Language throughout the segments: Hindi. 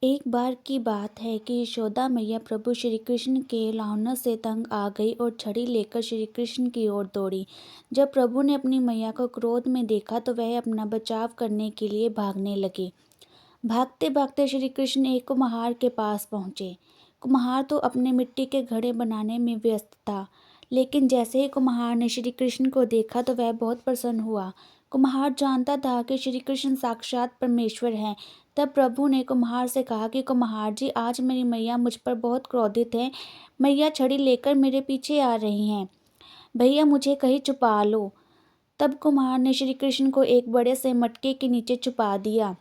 एक बार की बात है कि यशोदा मैया प्रभु श्री कृष्ण के लालनों से तंग आ गई और छड़ी लेकर श्री कृष्ण की ओर दौड़ी। जब प्रभु ने अपनी मैया को क्रोध में देखा तो वह अपना बचाव करने के लिए भागने लगे। भागते भागते श्री कृष्ण एक कुम्हार के पास पहुँचे। कुम्हार तो अपने मिट्टी के घड़े बनाने में व्यस्त था, लेकिन जैसे ही कुम्हार ने श्री कृष्ण को देखा तो वह बहुत प्रसन्न हुआ। कुम्हार जानता था कि श्री कृष्ण साक्षात परमेश्वर हैं। तब प्रभु ने कुम्हार से कहा कि कुम्हार जी, आज मेरी मैया मुझ पर बहुत क्रोधित है। मैया छड़ी लेकर मेरे पीछे आ रही हैं। भैया मुझे कहीं छुपा लो। तब कुम्हार ने श्री कृष्ण को एक बड़े से मटके के नीचे छुपा दिया।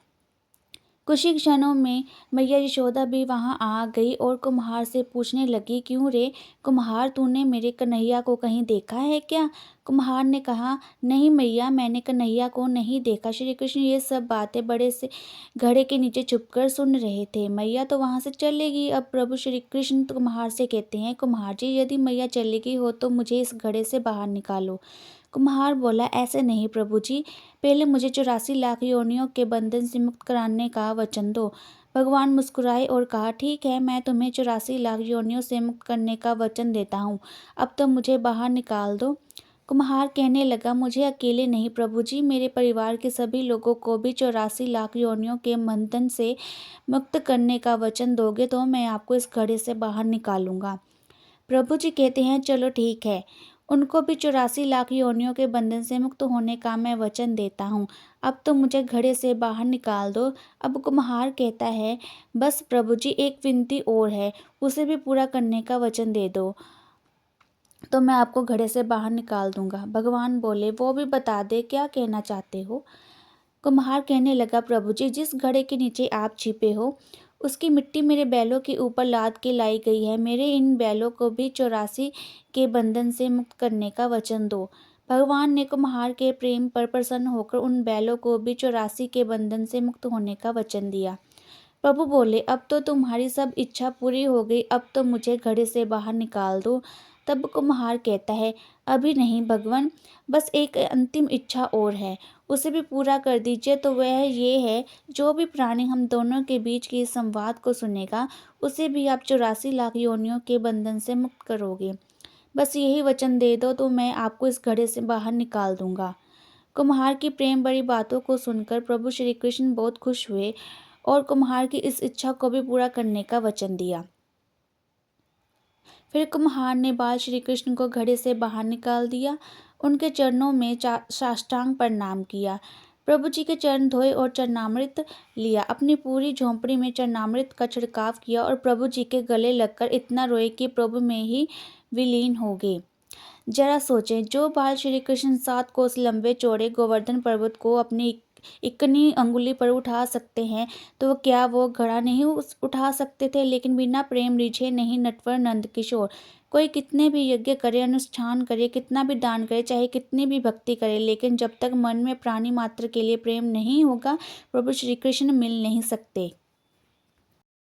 कुछ ही क्षणों में मैया यशोदा भी वहां आ गई और कुम्हार से पूछने लगी, क्यों रे कुम्हार, तूने मेरे कन्हैया को कहीं देखा है क्या? कुम्हार ने कहा, नहीं मैया, मैंने कन्हैया को नहीं देखा। श्री कृष्ण ये सब बातें बड़े से घड़े के नीचे छुपकर सुन रहे थे। मैया तो वहां से चलेगी। अब प्रभु श्री कृष्ण कुम्हार से कहते हैं, कुम्हार जी, यदि मैया चलेगी हो तो मुझे इस घड़े से बाहर निकालो। कुम्हार बोला, ऐसे नहीं प्रभु जी, पहले मुझे 84 लाख योनियों के बंधन से मुक्त कराने का वचन दो। भगवान मुस्कुराए और कहा, ठीक है, मैं तुम्हें 84 लाख योनियों से मुक्त करने का वचन देता हूँ। अब तो मुझे बाहर निकाल दो। कुम्हार कहने लगा, मुझे अकेले नहीं प्रभु जी, मेरे परिवार के सभी लोगों को भी 84 लाख योनियों के बंधन से मुक्त करने का वचन दोगे तो मैं आपको इस घड़े से बाहर निकालूंगा। प्रभु जी कहते हैं, चलो ठीक है, उनको भी 84 लाख योनियों के बंधन से मुक्त होने का मैं वचन देता हूँ। अब तो मुझे घड़े से बाहर निकाल दो। अब कुम्हार कहता है, बस प्रभु जी, एक विनती और है, उसे भी पूरा करने का वचन दे दो तो मैं आपको घड़े से बाहर निकाल दूंगा। भगवान बोले, वो भी बता दे, क्या कहना चाहते हो? कुम्हार कहने लगा, प्रभु जी, जिस घड़े के नीचे आप छिपे हो उसकी मिट्टी मेरे बैलों के ऊपर लाद के लाई गई है। मेरे इन बैलों को भी 84 के बंधन से मुक्त करने का वचन दो। भगवान ने कुम्हार के प्रेम पर प्रसन्न होकर उन बैलों को भी 84 के बंधन से मुक्त होने का वचन दिया। प्रभु बोले, अब तो तुम्हारी सब इच्छा पूरी हो गई, अब तो मुझे घड़े से बाहर निकाल दो। तब कुम्हार कहता है, अभी नहीं भगवान, बस एक अंतिम इच्छा और है, उसे भी पूरा कर दीजिए। तो वह ये है, जो भी प्राणी हम दोनों के बीच के इस संवाद को सुनेगा उसे भी आप 84 लाख योनियों के बंधन से मुक्त करोगे। बस यही वचन दे दो तो मैं आपको इस घड़े से बाहर निकाल दूंगा। कुम्हार की प्रेम भरी बातों को सुनकर प्रभु श्री कृष्ण बहुत खुश हुए और कुम्हार की इस इच्छा को भी पूरा करने का वचन दिया। फिर कुम्हार ने बाल श्री कृष्ण को घड़े से बाहर निकाल दिया, उनके चरणों में साष्टांग प्रणाम किया। प्रभु जी के चरण धोए और चरणामृत लिया, अपनी पूरी झोंपड़ी में चरणामृत का छिड़काव किया और प्रभु जी के गले लगकर इतना रोए कि प्रभु में ही विलीन हो गए। जरा सोचें, जो बाल श्री कृष्ण 7 कोस लंबे चौड़े गोवर्धन पर्वत को अपनी इकनी अंगुली पर उठा सकते हैं, तो क्या वो घड़ा नहीं उठा सकते थे? लेकिन बिना प्रेम रिझे नहीं नटवर नंद किशोर। कोई कितने भी यज्ञ करे, अनुष्ठान करे, कितना भी दान करे, चाहे कितनी भी भक्ति करे, लेकिन जब तक मन में प्राणी मात्र के लिए प्रेम नहीं होगा, प्रभु श्री कृष्ण मिल नहीं सकते।